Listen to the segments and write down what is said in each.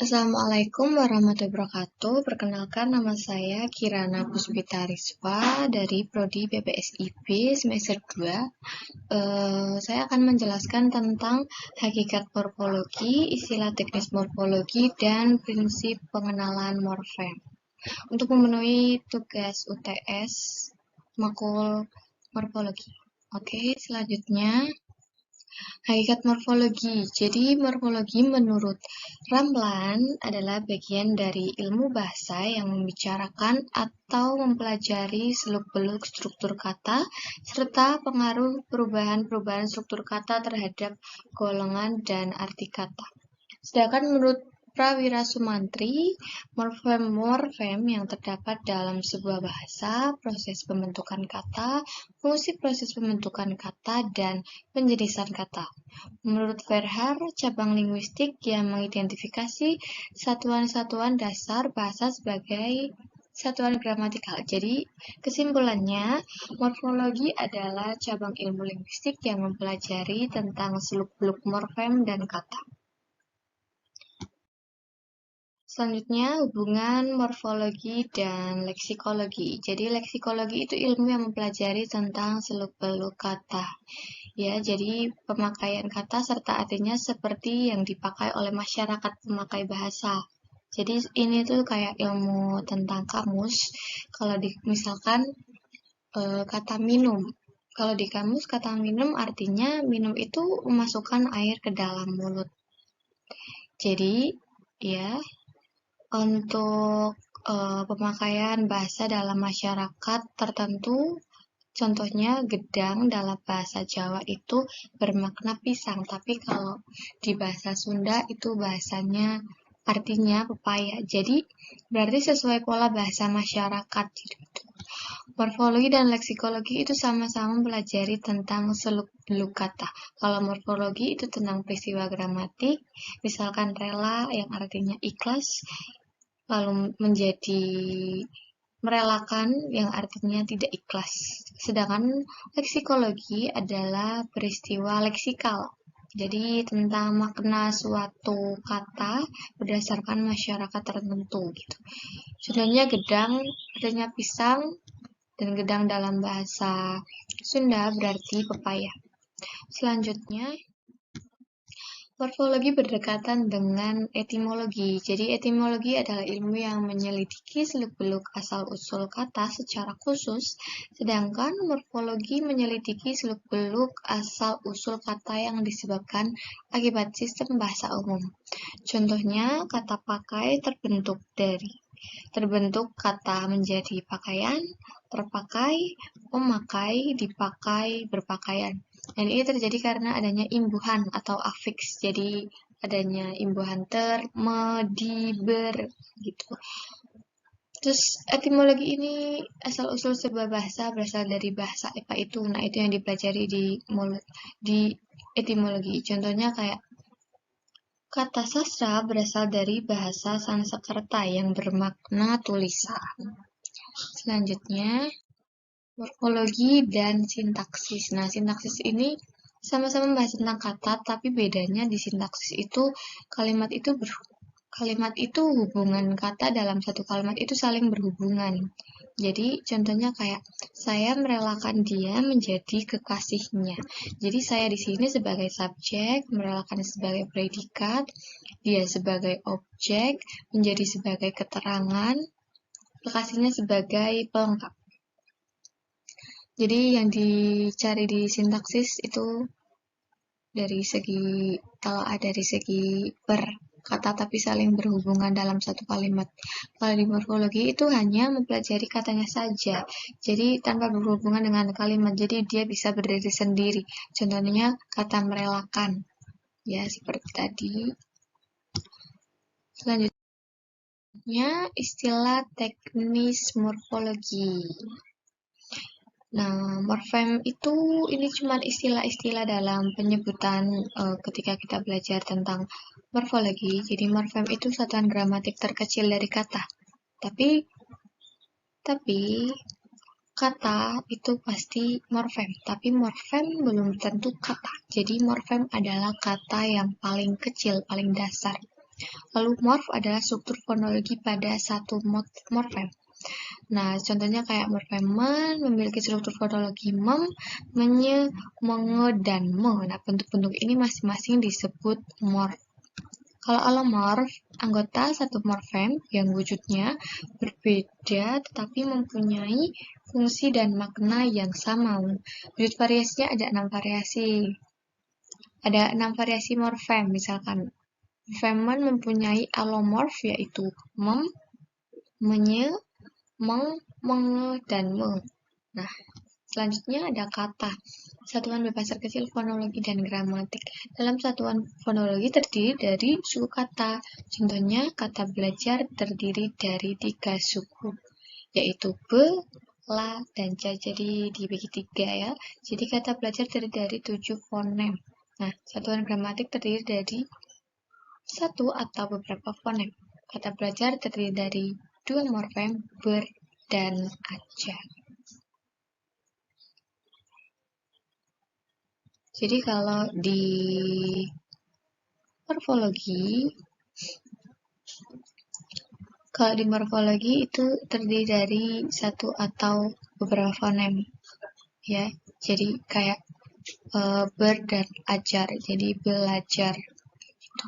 Assalamualaikum warahmatullahi wabarakatuh. Perkenalkan, nama saya Kirana Puspita Rizwa dari Prodi BPSIB semester 2. Saya akan menjelaskan tentang hakikat morfologi, istilah teknis morfologi, dan prinsip pengenalan morfem. Untuk memenuhi tugas UTS makul morfologi. Oke, selanjutnya hakikat morfologi. Jadi, morfologi menurut Ramlan adalah bagian dari ilmu bahasa yang membicarakan atau mempelajari seluk-beluk struktur kata serta pengaruh perubahan-perubahan struktur kata terhadap golongan dan arti kata. Sedangkan menurut Prawira Sumantri, morfem-morfem yang terdapat dalam sebuah bahasa, proses pembentukan kata, fungsi proses pembentukan kata, dan penjelasan kata. Menurut Verhaar, cabang linguistik yang mengidentifikasi satuan-satuan dasar bahasa sebagai satuan gramatikal. Jadi, kesimpulannya, morfologi adalah cabang ilmu linguistik yang mempelajari tentang seluk-beluk morfem dan kata. Selanjutnya, hubungan morfologi dan leksikologi. Jadi, leksikologi itu ilmu yang mempelajari tentang seluk-beluk kata. Ya, jadi pemakaian kata serta artinya seperti yang dipakai oleh masyarakat pemakai bahasa. Jadi, ini tuh kayak ilmu tentang kamus. Kalau misalkan kata minum. Kalau di kamus, kata minum artinya minum itu memasukkan air ke dalam mulut. Jadi, ya, untuk pemakaian bahasa dalam masyarakat tertentu, contohnya gedang dalam bahasa Jawa itu bermakna pisang, tapi kalau di bahasa Sunda itu bahasanya artinya pepaya. Jadi berarti sesuai pola bahasa masyarakat gitu. Morfologi dan leksikologi itu sama-sama mempelajari tentang seluk-beluk kata. Kalau morfologi itu tentang peristiwa gramatik, misalkan rela yang artinya ikhlas, lalu menjadi merelakan yang artinya tidak ikhlas. Sedangkan leksikologi adalah peristiwa leksikal. Jadi tentang makna suatu kata berdasarkan masyarakat tertentu gitu. Contohnya gedang artinya pisang dan gedang dalam bahasa Sunda berarti pepaya. Selanjutnya, morfologi berdekatan dengan etimologi. Jadi, etimologi adalah ilmu yang menyelidiki seluk-beluk asal-usul kata secara khusus, sedangkan morfologi menyelidiki seluk-beluk asal-usul kata yang disebabkan akibat sistem bahasa umum. Contohnya, kata pakai terbentuk kata menjadi pakaian, terpakai, memakai, dipakai, berpakaian. Dan ini terjadi karena adanya imbuhan atau afiks. Jadi adanya imbuhan ter, me, di, ber, gitu. Terus etimologi ini asal-usul sebuah bahasa berasal dari bahasa apa itu. Nah, itu yang dipelajari di etimologi. Contohnya kayak kata sastra berasal dari bahasa Sanskerta yang bermakna tulisan. Selanjutnya, morfologi dan sintaksis. Nah, sintaksis ini sama-sama membahas tentang kata, tapi bedanya di sintaksis itu kalimat itu hubungan kata dalam satu kalimat itu saling berhubungan. Jadi contohnya kayak saya merelakan dia menjadi kekasihnya. Jadi saya di sini sebagai subjek, merelakan sebagai predikat, dia sebagai objek, menjadi sebagai keterangan, kekasihnya sebagai pelengkap. Jadi yang dicari di sintaksis itu dari segi berkata tapi saling berhubungan dalam satu kalimat. Kalau di morfologi itu hanya mempelajari katanya saja. Jadi tanpa berhubungan dengan kalimat. Jadi dia bisa berdiri sendiri. Contohnya kata merelakan. Ya, seperti tadi. Selanjutnya istilah teknis morfologi. Nah, morfem itu ini cuma istilah-istilah dalam penyebutan ketika kita belajar tentang morfologi. Jadi morfem itu satuan gramatik terkecil dari kata. Tapi kata itu pasti morfem, tapi morfem belum tentu kata. Jadi morfem adalah kata yang paling kecil, paling dasar. Lalu morf adalah struktur fonologi pada satu morfem. Nah, contohnya kayak morfem men memiliki struktur fonologi mem, menye, menge, dan me. Nah, bentuk-bentuk ini masing-masing disebut morf. Kalau alomorf, anggota satu morfem yang wujudnya berbeda tetapi mempunyai fungsi dan makna yang sama. Wujud variasinya ada 6 variasi. Ada 6 variasi morfem, misalkan morfem men mempunyai alomorf yaitu mem, menye, meng, menge, dan me. Nah, selanjutnya ada kata. Satuan bebas terkecil fonologi dan gramatik. Dalam satuan fonologi terdiri dari suku kata. Contohnya, kata belajar terdiri dari 3 suku, yaitu be, la, dan ja. Jadi dibagi 3 ya. Jadi kata belajar terdiri dari 7 fonem. Nah, satuan gramatik terdiri dari 1 atau beberapa fonem. Kata belajar terdiri dari 2 morfem, ber, dan aja. Jadi kalau di morfologi itu terdiri dari 1 atau beberapa fonem, ya. Jadi kayak ber dan ajar, jadi belajar. Gitu.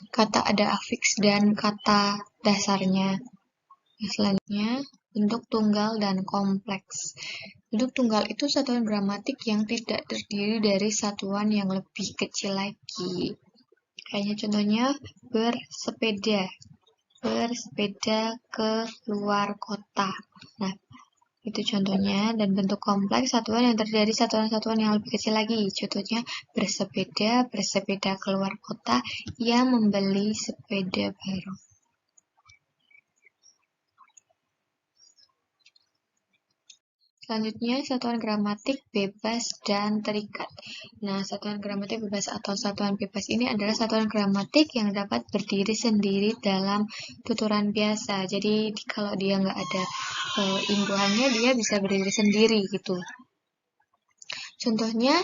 Kata ada afiks dan kata dasarnya. Selanjutnya, bentuk tunggal dan kompleks. Bentuk tunggal itu satuan gramatik yang tidak terdiri dari satuan yang lebih kecil lagi. Kayaknya contohnya bersepeda ke luar kota. Nah, itu contohnya. Dan bentuk kompleks satuan yang terdiri dari satuan-satuan yang lebih kecil lagi. Contohnya bersepeda ke luar kota, ia membeli sepeda baru. Selanjutnya, satuan gramatik bebas dan terikat. Nah, satuan gramatik bebas atau satuan bebas ini adalah satuan gramatik yang dapat berdiri sendiri dalam tuturan biasa. Jadi, kalau dia nggak ada imbuhannya, dia bisa berdiri sendiri gitu. Contohnya,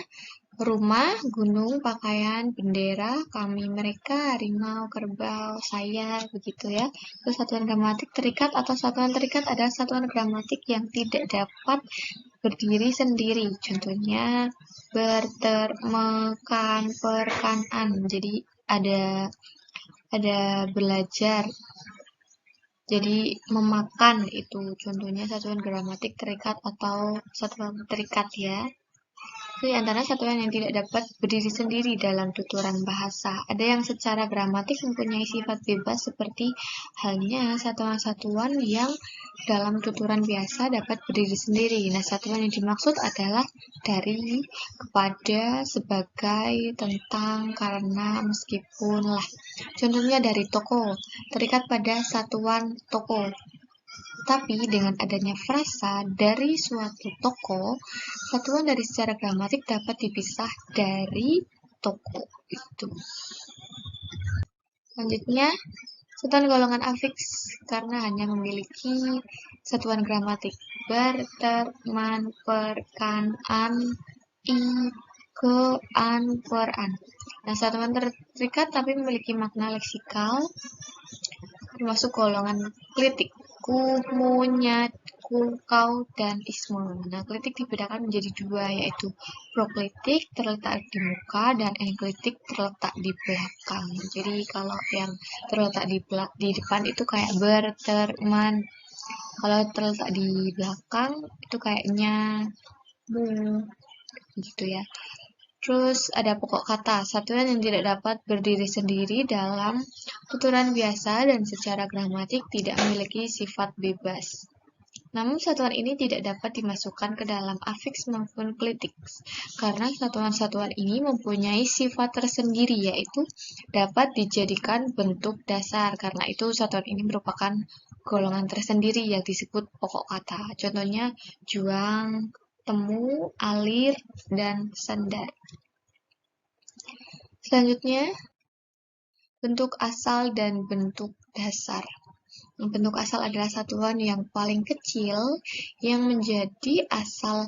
rumah, gunung, pakaian, bendera, kami, mereka, harimau, kerbau, saya, begitu ya. Terus satuan gramatik terikat atau satuan terikat adalah satuan gramatik yang tidak dapat berdiri sendiri. Contohnya bertermekan, perkanan. Jadi ada belajar. Jadi memakan itu contohnya satuan gramatik terikat atau satuan terikat ya. Itu antara satuan yang tidak dapat berdiri sendiri dalam tuturan bahasa. Ada yang secara gramatik mempunyai sifat bebas seperti halnya satuan-satuan yang dalam tuturan biasa dapat berdiri sendiri. Nah, satuan yang dimaksud adalah dari, kepada, sebagai, tentang, karena, meskipun, lah. Contohnya dari toko, terikat pada satuan toko. Tapi dengan adanya frasa dari suatu toko, satuan dari secara gramatik dapat dipisah dari toko itu. Selanjutnya, satuan golongan afiks karena hanya memiliki satuan gramatik ber, ter, man, per, kan, an, i, ke, an, per, an. Nah, satuan terikat tapi memiliki makna leksikal termasuk golongan klitik. Ku, mu, nya, ku, kau, dan isme. Nah, klitik dibedakan menjadi 2, yaitu proklitik terletak di muka dan enklitik terletak di belakang. Jadi kalau yang terletak di depan itu kayak ber, ter, man. Kalau terletak di belakang itu kayaknya mu, gitu ya. Terus ada pokok kata, satuan yang tidak dapat berdiri sendiri dalam tuturan biasa dan secara gramatik tidak memiliki sifat bebas. Namun satuan ini tidak dapat dimasukkan ke dalam afiks maupun klitik, karena satuan-satuan ini mempunyai sifat tersendiri, yaitu dapat dijadikan bentuk dasar. Karena itu satuan ini merupakan golongan tersendiri yang disebut pokok kata. Contohnya juang, temu, alir, dan sandar. Selanjutnya, bentuk asal dan bentuk dasar. Bentuk asal adalah satuan yang paling kecil yang menjadi asal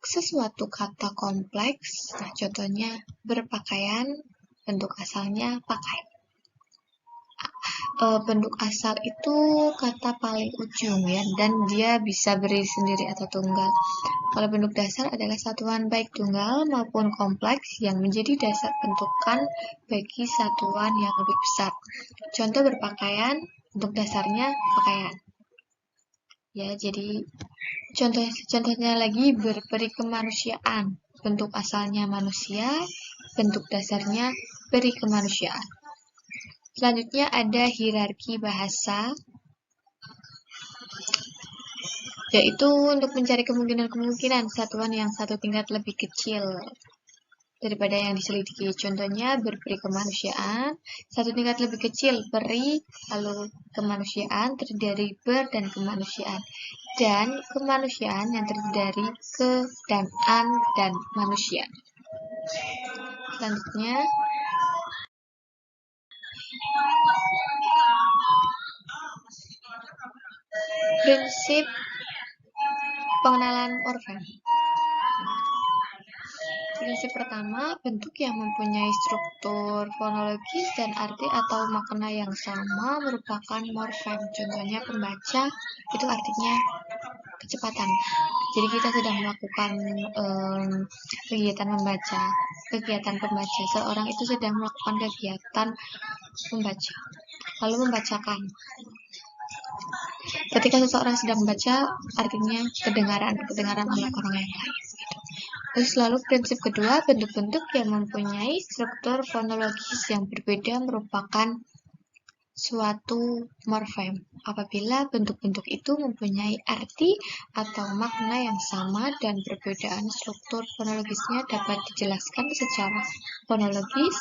sesuatu kata kompleks. Nah, contohnya berpakaian, bentuk asalnya pakai. bentuk asal itu kata paling ujung ya, dan dia bisa berdiri sendiri atau tunggal. Kalau bentuk dasar adalah satuan baik tunggal maupun kompleks yang menjadi dasar bentukan bagi satuan yang lebih besar. Contoh berpakaian, bentuk dasarnya pakaian. Ya, jadi contohnya lagi berperi kemanusiaan. Bentuk asalnya manusia, bentuk dasarnya peri kemanusiaan. Selanjutnya ada hierarki bahasa, yaitu untuk mencari kemungkinan-kemungkinan satuan yang satu tingkat lebih kecil daripada yang diselidiki. Contohnya berperi kemanusiaan, satu tingkat lebih kecil peri, lalu kemanusiaan terdiri dari ber dan kemanusiaan. Dan kemanusiaan yang terdiri dari ke dan an dan manusia. Selanjutnya, prinsip pengenalan morfem. Prinsip pertama, bentuk yang mempunyai struktur fonologis dan arti atau makna yang sama merupakan morfem. Contohnya pembaca, itu artinya kecepatan. Jadi kita sedang melakukan kegiatan pembaca. Seorang itu sedang melakukan kegiatan membaca, lalu membacakan. Ketika seseorang sedang membaca, artinya kedengaran oleh orang yang lain. Terus lalu prinsip kedua, bentuk-bentuk yang mempunyai struktur fonologis yang berbeda merupakan suatu morfem. Apabila bentuk-bentuk itu mempunyai arti atau makna yang sama dan perbedaan struktur fonologisnya dapat dijelaskan secara fonologis,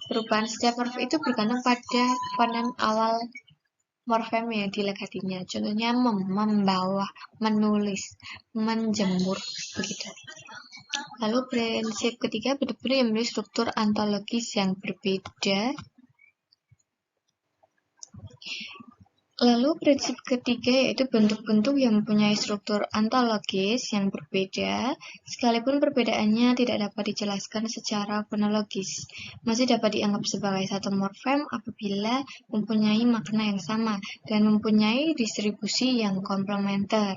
perubahan setiap morfem itu bergantung pada komponen awal morfem yang dilekatinya. Contohnya membawa, menulis, menjemur, begitu. Lalu prinsip ketiga, bentuk-bentuk yang memiliki struktur ontologis yang berbeda. Lalu prinsip ketiga yaitu bentuk-bentuk yang mempunyai struktur ontologis yang berbeda, sekalipun perbedaannya tidak dapat dijelaskan secara fonologis, masih dapat dianggap sebagai satu morfem apabila mempunyai makna yang sama dan mempunyai distribusi yang komplementer.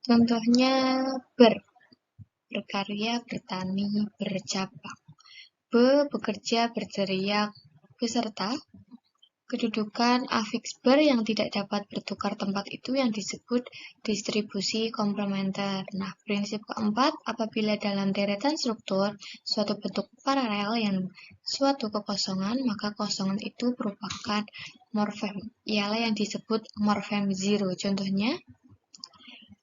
Contohnya berkarya, bertani, bercabang. Bekerja, berteriak, beserta kedudukan afiks ber yang tidak dapat bertukar tempat itu yang disebut distribusi komplementer. Nah, prinsip keempat, apabila dalam deretan struktur suatu bentuk paralel yang suatu kekosongan, maka kosongan itu merupakan morfem. Ialah yang disebut morfem zero. Contohnya,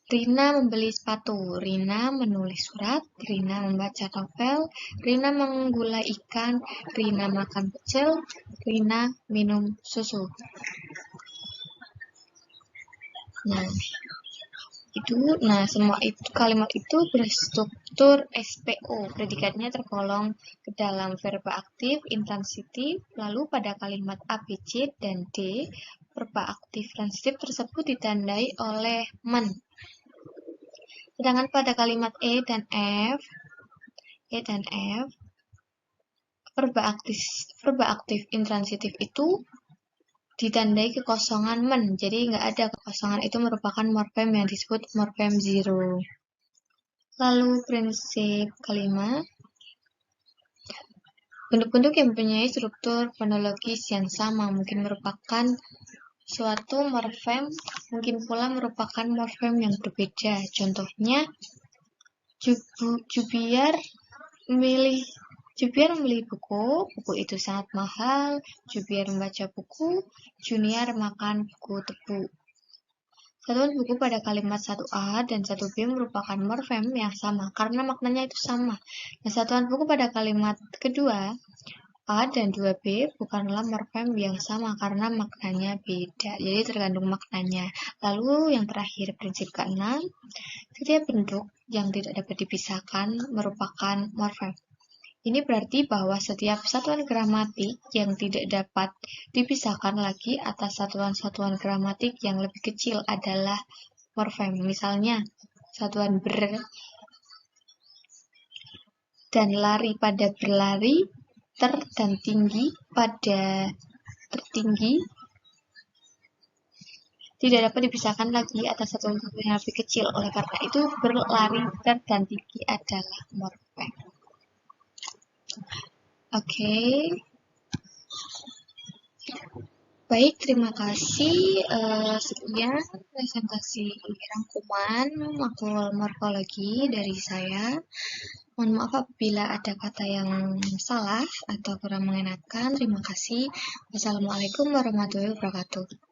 Rina membeli sepatu, Rina menulis surat, Rina membaca novel, Rina menggulai ikan, Rina makan pecel, Rina minum susu. Semua itu kalimat itu berstruktur SPO. Predikatnya tergolong ke dalam verba aktif, intransitif, lalu pada kalimat A, B, C, dan D, verba aktif transitif tersebut ditandai oleh men. Sedangkan pada kalimat E dan F, verba aktif intransitif itu ditandai kekosongan men. Jadi nggak ada kekosongan, itu merupakan morfem yang disebut morfem zero. Lalu prinsip kelima, bentuk-bentuk yang mempunyai struktur fonologis yang sama mungkin merupakan suatu morfem, mungkin pula merupakan morfem yang berbeda. Contohnya, Jubiar memilih buku itu sangat mahal, Jubiar membaca buku, Junior makan buku tebu. Satuan buku pada kalimat 1A dan 1B merupakan morfem yang sama, karena maknanya itu sama. Nah, satuan buku pada kalimat kedua, A dan 2B bukanlah morfem yang sama, karena maknanya beda. Jadi tergantung maknanya. Lalu yang terakhir, prinsip ke-6, setiap bentuk yang tidak dapat dipisahkan merupakan morfem. Ini berarti bahwa setiap satuan gramatik yang tidak dapat dipisahkan lagi atas satuan-satuan gramatik yang lebih kecil adalah morfem. Misalnya, satuan ber dan lari pada berlari, ter dan tinggi pada tertinggi, tidak dapat dipisahkan lagi atas satu yang lebih kecil. Oleh karena itu, berlari, ter, dan tinggi adalah morfem. Oke. Baik, terima kasih. Sekian presentasi rangkuman makul morfologi dari saya. Mohon maaf apabila ada kata yang salah atau kurang mengenakan. Terima kasih. Wassalamualaikum warahmatullahi wabarakatuh.